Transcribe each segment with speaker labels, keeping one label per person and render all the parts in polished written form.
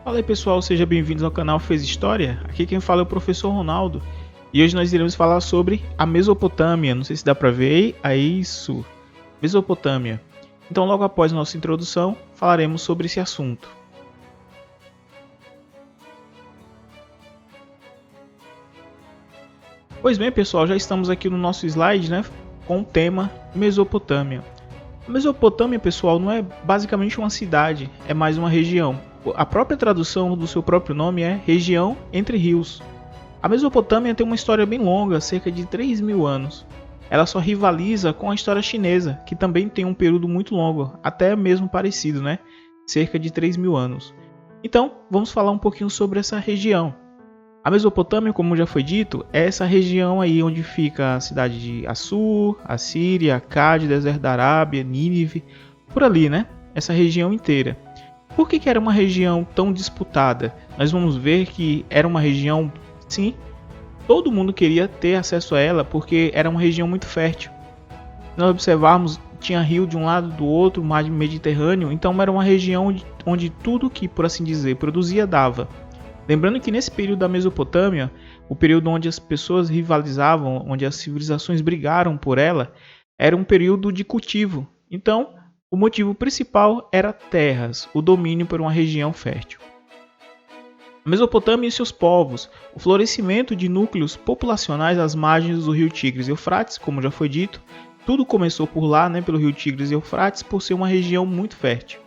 Speaker 1: Fala aí pessoal, sejam bem-vindos ao canal Fez História. Aqui quem fala é o professor Ronaldo. E hoje nós iremos falar sobre a Mesopotâmia. Não sei se dá pra ver aí. É isso, Mesopotâmia. Então logo após a nossa introdução, falaremos sobre esse assunto. Pois bem pessoal, já estamos aqui no nosso slide, né, com o tema Mesopotâmia. A Mesopotâmia, pessoal, não é basicamente uma cidade, é mais uma região. A própria tradução do seu próprio nome é região entre rios. A Mesopotâmia tem uma história bem longa, cerca de 3.000 anos. Ela só rivaliza com a história chinesa, que também tem um período muito longo, até mesmo parecido, né? Cerca de 3.000 anos. Então, vamos falar um pouquinho sobre essa região. A Mesopotâmia, como já foi dito, é essa região aí onde fica a cidade de Assur, Assíria, Acade, deserto da Arábia, Nínive, por ali, né? Essa região inteira. Por que era uma região tão disputada? Nós vamos ver que era uma região, sim, todo mundo queria ter acesso a ela porque era uma região muito fértil. Se nós observarmos, tinha rio de um lado do outro, mar Mediterrâneo, então era uma região onde tudo que, por assim dizer, produzia dava. Lembrando que nesse período da Mesopotâmia, o período onde as pessoas rivalizavam, onde as civilizações brigaram por ela, era um período de cultivo. Então, o motivo principal era terras, o domínio por uma região fértil. A Mesopotâmia e seus povos, o florescimento de núcleos populacionais às margens do rio Tigres e Eufrates, como já foi dito, tudo começou por lá, né, pelo rio Tigres e Eufrates, por ser uma região muito fértil.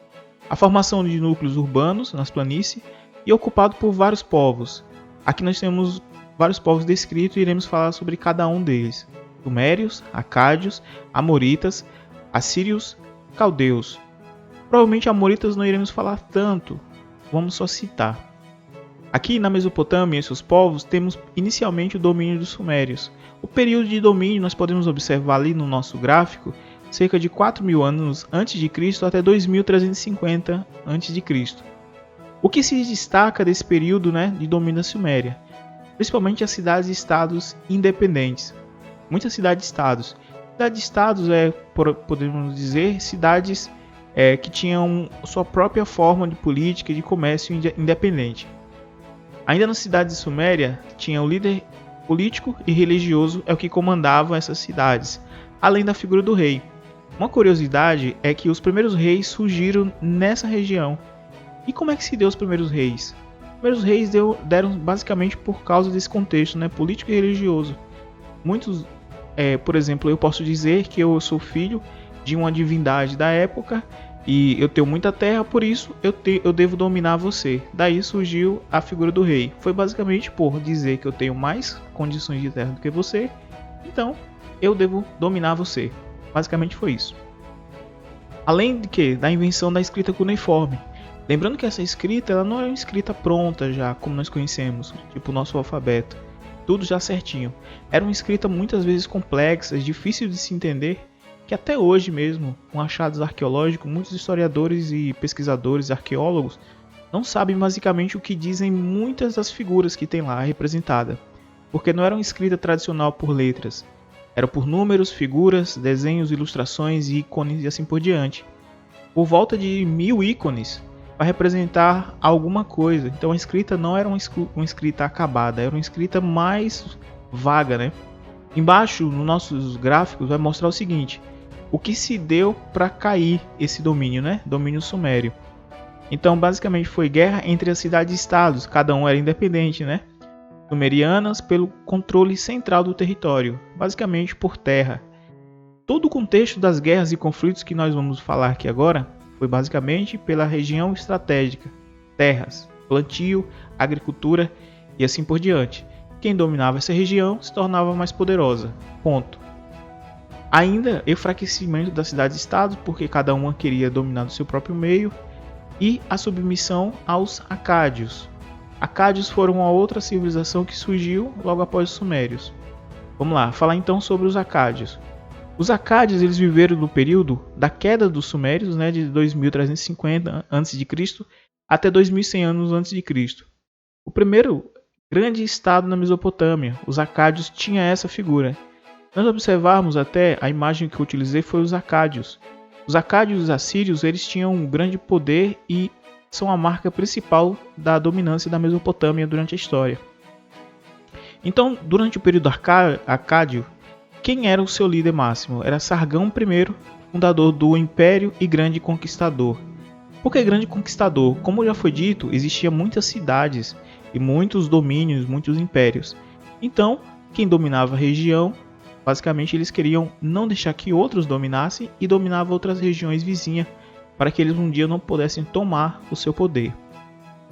Speaker 1: A formação de núcleos urbanos nas planícies e ocupado por vários povos. Aqui nós temos vários povos descritos e iremos falar sobre cada um deles. Sumérios, Acádios, Amoritas, Assírios, Caldeus. Provavelmente Amoritas não iremos falar tanto, vamos só citar. Aqui na Mesopotâmia e seus povos temos inicialmente o domínio dos Sumérios. O período de domínio nós podemos observar ali no nosso gráfico, cerca de 4.000 anos antes de Cristo até 2.350 antes de Cristo. O que se destaca desse período, né, de domínio da Suméria? Principalmente as cidades e estados independentes. Muitas cidades-estados. Cidades-estados podemos dizer, cidades que tinham sua própria forma de política e de comércio independente. Ainda nas cidades de Suméria, tinha o líder político e religioso o que comandava essas cidades, além da figura do rei. Uma curiosidade é que os primeiros reis surgiram nessa região. E como é que se deu os primeiros reis? Os primeiros reis deram basicamente por causa desse contexto, né, político e religioso. Muitos, por exemplo, eu posso dizer que eu sou filho de uma divindade da época e eu tenho muita terra, por isso eu devo dominar você. Daí surgiu a figura do rei. Foi basicamente por dizer que eu tenho mais condições de terra do que você, então eu devo dominar você. Basicamente foi isso. Além da invenção da escrita cuneiforme. Lembrando que essa escrita ela não é uma escrita pronta já, como nós conhecemos, tipo o nosso alfabeto, tudo já certinho. Era uma escrita muitas vezes complexa, difícil de se entender, que até hoje mesmo, com achados arqueológicos, muitos historiadores e pesquisadores, arqueólogos, não sabem basicamente o que dizem muitas das figuras que tem lá representada, porque não era uma escrita tradicional por letras, era por números, figuras, desenhos, ilustrações, ícones e assim por diante. Por volta de 1.000 ícones, para representar alguma coisa. Então a escrita não era uma escrita acabada, era uma escrita mais vaga, né? Embaixo, nos nossos gráficos, vai mostrar o seguinte: o que se deu para cair esse domínio, né? Domínio sumério. Então, basicamente, foi guerra entre as cidades-estados, cada um era independente, né? Sumerianas pelo controle central do território, basicamente por terra. Todo o contexto das guerras e conflitos que nós vamos falar aqui agora foi basicamente pela região estratégica, terras, plantio, agricultura e assim por diante. Quem dominava essa região se tornava mais poderosa. Ponto. Ainda enfraquecimento das cidades-estados, porque cada uma queria dominar do seu próprio meio, e a submissão aos acádios. Acádios foram uma outra civilização que surgiu logo após os sumérios. Vamos lá, falar então sobre os acádios. Os acádios eles viveram no período da queda dos sumérios, né, de 2350 a.C. até 2100 anos antes de Cristo. O primeiro grande estado na Mesopotâmia, os acádios, tinha essa figura. Nós observarmos até a imagem que eu utilizei foi os acádios. Os acádios e os assírios eles tinham um grande poder e são a marca principal da dominância da Mesopotâmia durante a história. Então, durante o período acádio, quem era o seu líder máximo? Era Sargão I, fundador do Império e grande conquistador. Por que grande conquistador? Como já foi dito, existiam muitas cidades e muitos domínios, muitos impérios. Então, quem dominava a região, basicamente eles queriam não deixar que outros dominassem e dominavam outras regiões vizinhas, para que eles um dia não pudessem tomar o seu poder.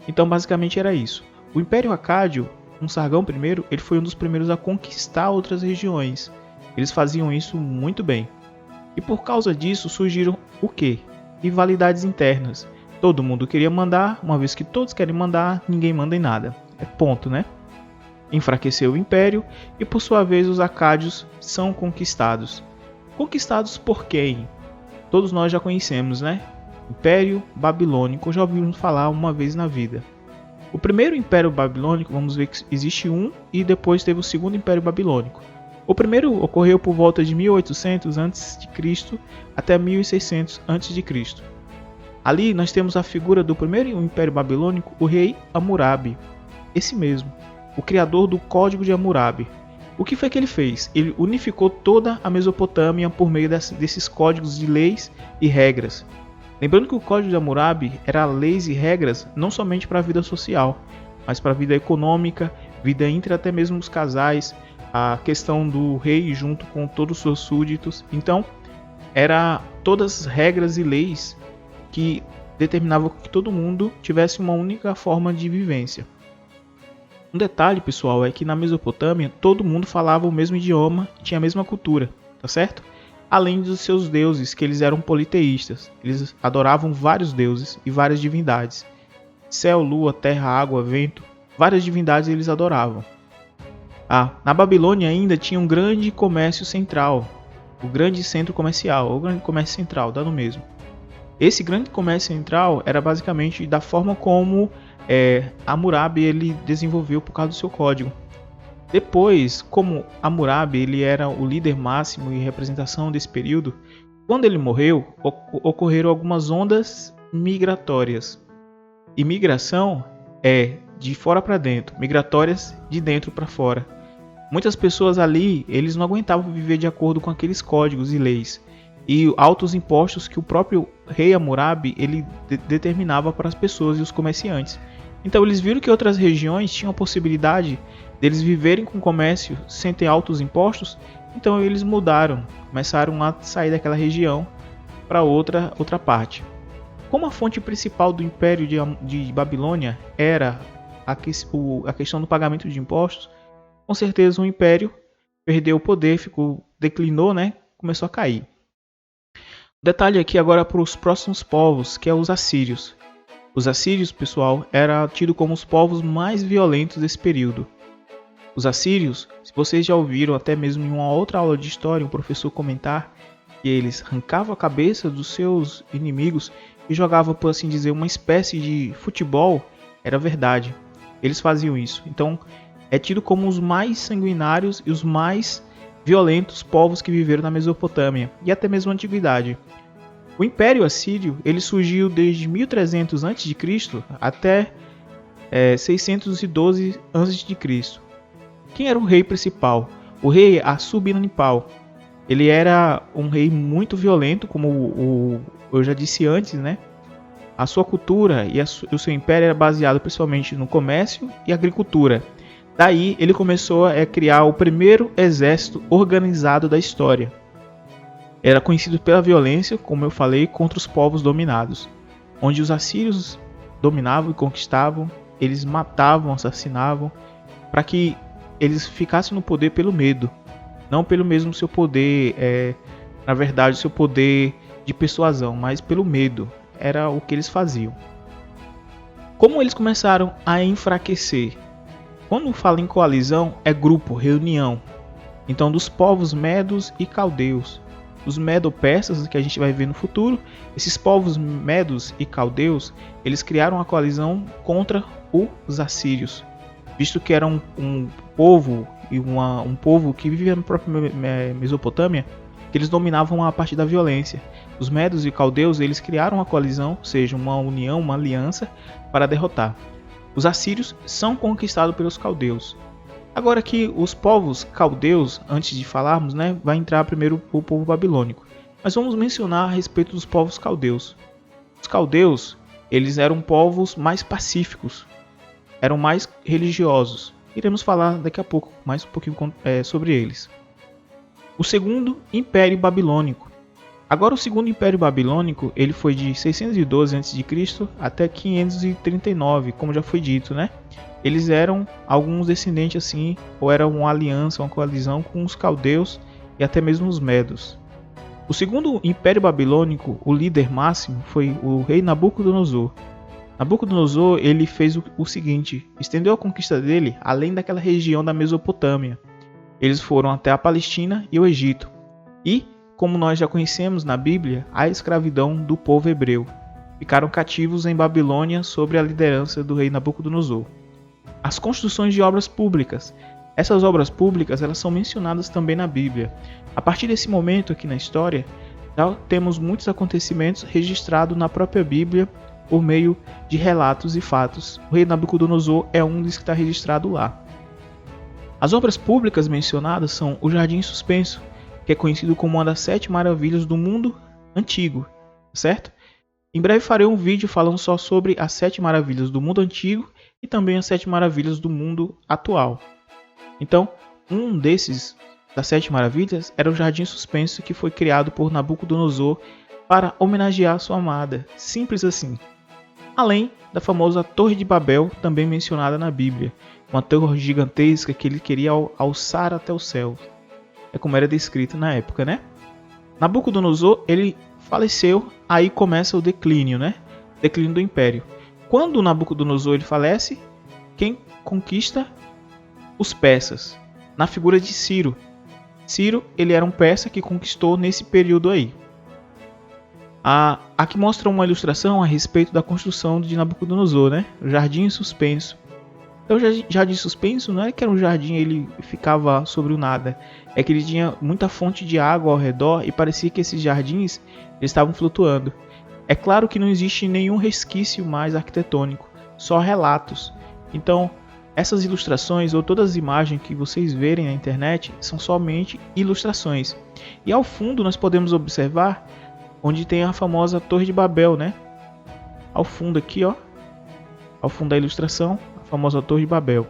Speaker 1: Então, basicamente era isso. O Império Acádio, com Sargão I, ele foi um dos primeiros a conquistar outras regiões. Eles faziam isso muito bem. E por causa disso surgiram o quê? Rivalidades internas. Todo mundo queria mandar, uma vez que todos querem mandar, ninguém manda em nada. É ponto, né? Enfraqueceu o Império e por sua vez os acádios são conquistados. Conquistados por quem? Todos nós já conhecemos, né? Império Babilônico, já ouvimos falar uma vez na vida. O primeiro Império Babilônico, vamos ver que existe um e depois teve o segundo Império Babilônico. O primeiro ocorreu por volta de 1800 a.C. até 1600 a.C. Ali nós temos a figura do primeiro Império Babilônico, o rei Hammurabi. Esse mesmo, o criador do Código de Hammurabi. O que foi que ele fez? Ele unificou toda a Mesopotâmia por meio desses códigos de leis e regras. Lembrando que o Código de Hammurabi era leis e regras não somente para a vida social, mas para a vida econômica, vida entre até mesmo os casais, a questão do rei junto com todos os seus súditos. Então, era todas as regras e leis que determinavam que todo mundo tivesse uma única forma de vivência. Um detalhe, pessoal, é que na Mesopotâmia todo mundo falava o mesmo idioma e tinha a mesma cultura, tá certo? Além dos seus deuses, que eles eram politeístas. Eles adoravam vários deuses e várias divindades. Céu, lua, terra, água, vento, várias divindades eles adoravam. Na Babilônia ainda tinha um grande comércio central, o grande centro comercial, ou grande comércio central, dá no mesmo. Esse grande comércio central era basicamente da forma como Hammurabi ele desenvolveu por causa do seu código. Depois, como Hammurabi ele era o líder máximo e representação desse período, quando ele morreu, ocorreram algumas ondas migratórias. E migração é de fora para dentro, migratórias de dentro para fora. Muitas pessoas ali, eles não aguentavam viver de acordo com aqueles códigos e leis e altos impostos que o próprio rei Hammurabi ele determinava para as pessoas e os comerciantes. Então eles viram que outras regiões tinham a possibilidade deles viverem com comércio sem ter altos impostos, então eles mudaram, começaram a sair daquela região para outra parte. Como a fonte principal do Império de Babilônia era a questão do pagamento de impostos, com certeza o Império perdeu o poder, declinou, né? Começou a cair. Detalhe aqui agora para os próximos povos, que é os assírios. Os assírios, pessoal, eram tidos como os povos mais violentos desse período. Os assírios, se vocês já ouviram até mesmo em uma outra aula de história, um professor comentar que eles arrancavam a cabeça dos seus inimigos e jogavam, por assim dizer, uma espécie de futebol, era verdade. Eles faziam isso. Então, é tido como os mais sanguinários e os mais violentos povos que viveram na Mesopotâmia e até mesmo na Antiguidade. O Império Assírio ele surgiu desde 1300 a.C. até 612 a.C. Quem era o rei principal? O rei Assurbanipal. Ele era um rei muito violento, como eu já disse antes, né? A sua cultura e o seu império era baseado principalmente no comércio e agricultura. Daí ele começou a criar o primeiro exército organizado da história. Era conhecido pela violência, como eu falei, contra os povos dominados. Onde os assírios dominavam e conquistavam, eles matavam, assassinavam, para que eles ficassem no poder pelo medo. Não pelo mesmo seu poder, na verdade, seu poder de persuasão, mas pelo medo. Era o que eles faziam. Como eles começaram a enfraquecer? Quando fala em coalizão, é grupo, reunião. Então, dos povos medos e caldeus. Os medo-persas, que a gente vai ver no futuro, esses povos medos e caldeus, eles criaram uma coalizão contra os assírios. Visto que era um povo que vivia na própria Mesopotâmia, que eles dominavam a parte da violência. Os medos e caldeus eles criaram uma coalizão, ou seja, uma união, uma aliança para derrotar. Os assírios são conquistados pelos caldeus. Agora que os povos caldeus, antes de falarmos, vai entrar primeiro o povo babilônico. Mas vamos mencionar a respeito dos povos caldeus. Os caldeus, eles eram povos mais pacíficos, eram mais religiosos. Iremos falar daqui a pouco mais um pouquinho sobre eles. O segundo Império Babilônico. Agora o segundo Império Babilônico, ele foi de 612 a.C. até 539, como já foi dito, Eles eram alguns descendentes assim, ou era uma aliança, uma coalizão com os caldeus e até mesmo os medos. O segundo Império Babilônico, o líder máximo, foi o rei Nabucodonosor. Nabucodonosor ele fez o seguinte, estendeu a conquista dele além daquela região da Mesopotâmia. Eles foram até a Palestina e o Egito. E, como nós já conhecemos na Bíblia, a escravidão do povo hebreu. Ficaram cativos em Babilônia sob a liderança do rei Nabucodonosor. As construções de obras públicas. Essas obras públicas elas são mencionadas também na Bíblia. A partir desse momento aqui na história, já temos muitos acontecimentos registrados na própria Bíblia por meio de relatos e fatos. O rei Nabucodonosor é um dos que está registrado lá. As obras públicas mencionadas são o Jardim Suspenso, que é conhecido como uma das 7 maravilhas do mundo antigo, certo? Em breve farei um vídeo falando só sobre as 7 maravilhas do mundo antigo e também as 7 maravilhas do mundo atual. Então, um desses das 7 maravilhas era o Jardim Suspenso, que foi criado por Nabucodonosor para homenagear sua amada, simples assim. Além da famosa Torre de Babel, também mencionada na Bíblia, uma torre gigantesca que ele queria alçar até o céu. É como era descrito na época, Nabucodonosor, ele faleceu, aí começa o declínio, Declínio do Império. Quando Nabucodonosor ele falece, quem conquista? Os persas, na figura de Ciro. Ciro, ele era um persa que conquistou nesse período aí. Aqui mostra uma ilustração a respeito da construção de Nabucodonosor, o Jardim Suspenso. Então, o Jardim Suspenso não é que era um jardim ele ficava sobre o nada, é que ele tinha muita fonte de água ao redor e parecia que esses jardins eles estavam flutuando. É claro que não existe nenhum resquício mais arquitetônico, só relatos. Então, essas ilustrações ou todas as imagens que vocês verem na internet são somente ilustrações. E ao fundo nós podemos observar onde tem a famosa Torre de Babel, Ao fundo aqui, ao fundo da ilustração, a famosa Torre de Babel.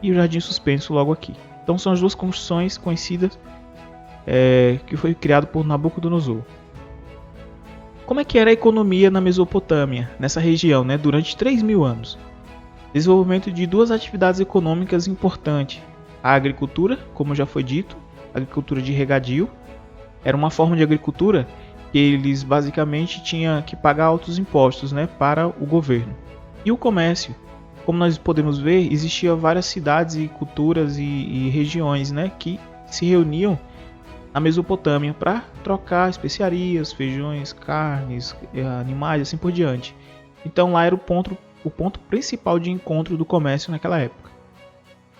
Speaker 1: E o Jardim Suspenso logo aqui. Então são as duas construções conhecidas que foi criado por Nabucodonosor. Como é que era a economia na Mesopotâmia, nessa região, durante 3.000 anos? Desenvolvimento de duas atividades econômicas importantes. A agricultura, como já foi dito, agricultura de regadio. Era uma forma de agricultura que eles basicamente tinham que pagar altos impostos para o governo. E o comércio. Como nós podemos ver, existiam várias cidades e culturas e regiões que se reuniam na Mesopotâmia para trocar especiarias, feijões, carnes, animais, assim por diante. Então lá era o ponto principal de encontro do comércio naquela época.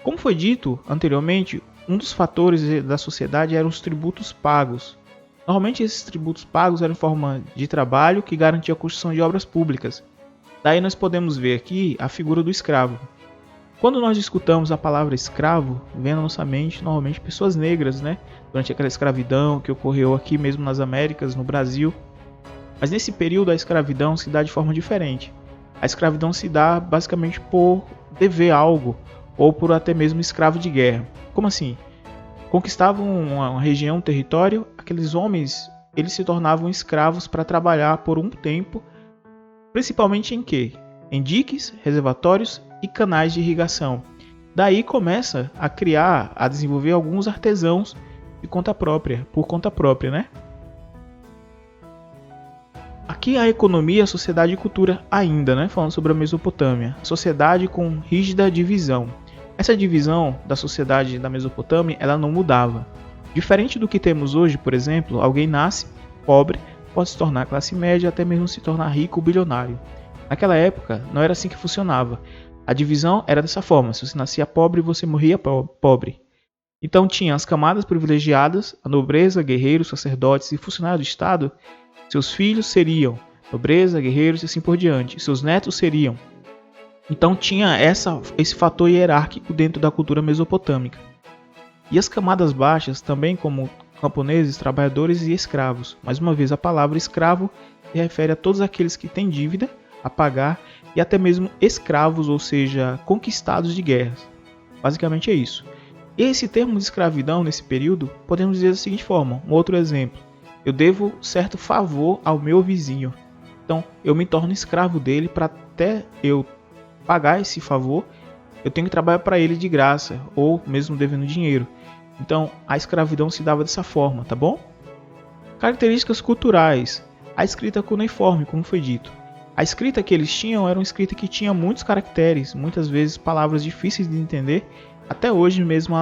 Speaker 1: Como foi dito anteriormente, um dos fatores da sociedade eram os tributos pagos. Normalmente esses tributos pagos eram em forma de trabalho que garantia a construção de obras públicas. Daí nós podemos ver aqui a figura do escravo. Quando nós escutamos a palavra escravo, vem na nossa mente normalmente pessoas negras, durante aquela escravidão que ocorreu aqui mesmo nas Américas, no Brasil. Mas nesse período a escravidão se dá de forma diferente. A escravidão se dá basicamente por dever algo, ou por até mesmo escravo de guerra. Como assim? Conquistavam uma região, um território, aqueles homens eles se tornavam escravos para trabalhar por um tempo, principalmente em quê? Em diques, reservatórios e canais de irrigação. Daí começa a criar, a desenvolver alguns artesãos por conta própria, Aqui a economia, a sociedade e cultura ainda, falando sobre a Mesopotâmia. Sociedade com rígida divisão. Essa divisão da sociedade da Mesopotâmia, ela não mudava. Diferente do que temos hoje, por exemplo, alguém nasce pobre, pode se tornar classe média, até mesmo se tornar rico ou bilionário. Naquela época, não era assim que funcionava. A divisão era dessa forma, se você nascia pobre, você morria pobre. Então tinha as camadas privilegiadas, a nobreza, guerreiros, sacerdotes e funcionários do Estado, Seus filhos seriam nobreza, guerreiros e assim por diante. Seus netos seriam. Então tinha esse fator hierárquico dentro da cultura mesopotâmica. E as camadas baixas também, como camponeses, trabalhadores e escravos. Mais uma vez, a palavra escravo se refere a todos aqueles que têm dívida a pagar e até mesmo escravos, ou seja, conquistados de guerras. Basicamente é isso. E esse termo de escravidão nesse período podemos dizer da seguinte forma, um outro exemplo. Eu devo certo favor ao meu vizinho. Então eu me torno escravo dele para até eu pagar esse favor, eu tenho que trabalhar para ele de graça ou mesmo devendo dinheiro. Então a escravidão se dava dessa forma, tá bom? Características culturais. A escrita cuneiforme, como foi dito. A escrita que eles tinham era uma escrita que tinha muitos caracteres, muitas vezes palavras difíceis de entender. Até hoje mesmo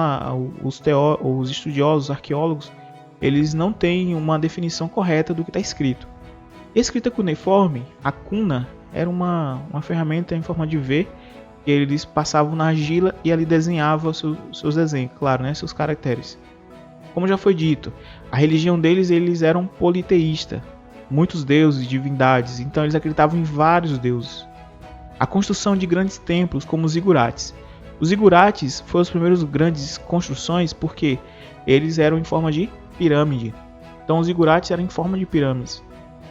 Speaker 1: os estudiosos, os arqueólogos, eles não têm uma definição correta do que está escrito. Escrita cuneiforme, a cuna, era uma ferramenta em forma de V, que eles passavam na argila e ali desenhavam seus desenhos, claro, né, seus caracteres. Como já foi dito, a religião deles, eles eram politeísta, muitos deuses e divindades, então eles acreditavam em vários deuses. A construção de grandes templos como os zigurates. Os zigurates foram as primeiras grandes construções porque eles eram em forma de pirâmide. Então os zigurates eram em forma de pirâmides.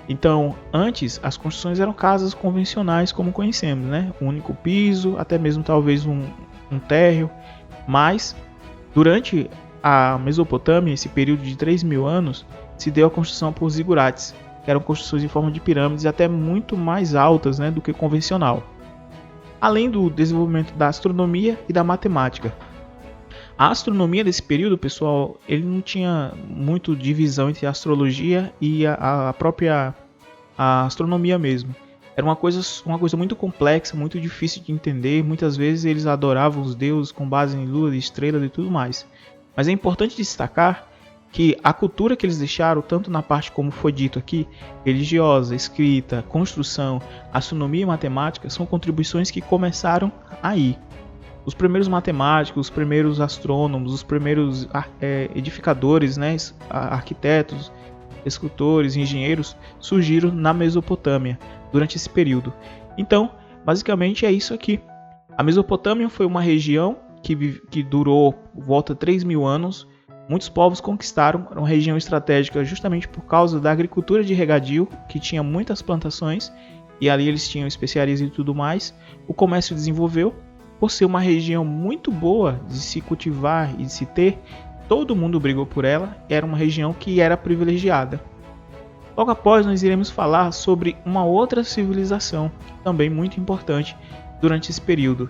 Speaker 1: Então, antes, as construções eram casas convencionais como conhecemos, né? Um único piso, até mesmo talvez um térreo. Mas, durante a Mesopotâmia, esse período de 3.000 anos, se deu a construção por zigurates, que eram construções em forma de pirâmides até muito mais altas, né, do que convencional. Além do desenvolvimento da astronomia e da matemática. A astronomia desse período, pessoal, ele não tinha muito divisão entre a astrologia e a própria astronomia mesmo. Era uma coisa muito complexa, muito difícil de entender. Muitas vezes eles adoravam os deuses com base em lua, estrelas e tudo mais. Mas é importante destacar que a cultura que eles deixaram, tanto na parte como foi dito aqui, religiosa, escrita, construção, astronomia e matemática, são contribuições que começaram aí. Os primeiros matemáticos, os primeiros astrônomos, os primeiros edificadores, né, arquitetos, escultores, engenheiros, surgiram na Mesopotâmia durante esse período. Então, basicamente é isso aqui. A Mesopotâmia foi uma região que durou volta de 3.000 anos. Muitos povos conquistaram, era uma região estratégica justamente por causa da agricultura de regadio, que tinha muitas plantações, e ali eles tinham especiarias e tudo mais. O comércio desenvolveu. Por ser uma região muito boa de se cultivar e de se ter, todo mundo brigou por ela, era uma região que era privilegiada. Logo após nós iremos falar sobre uma outra civilização, também muito importante durante esse período.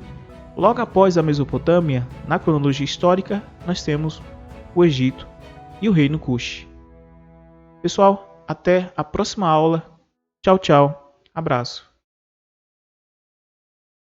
Speaker 1: Logo após a Mesopotâmia, na cronologia histórica, nós temos o Egito e o Reino Kush. Pessoal, até a próxima aula. Tchau, tchau. Abraço.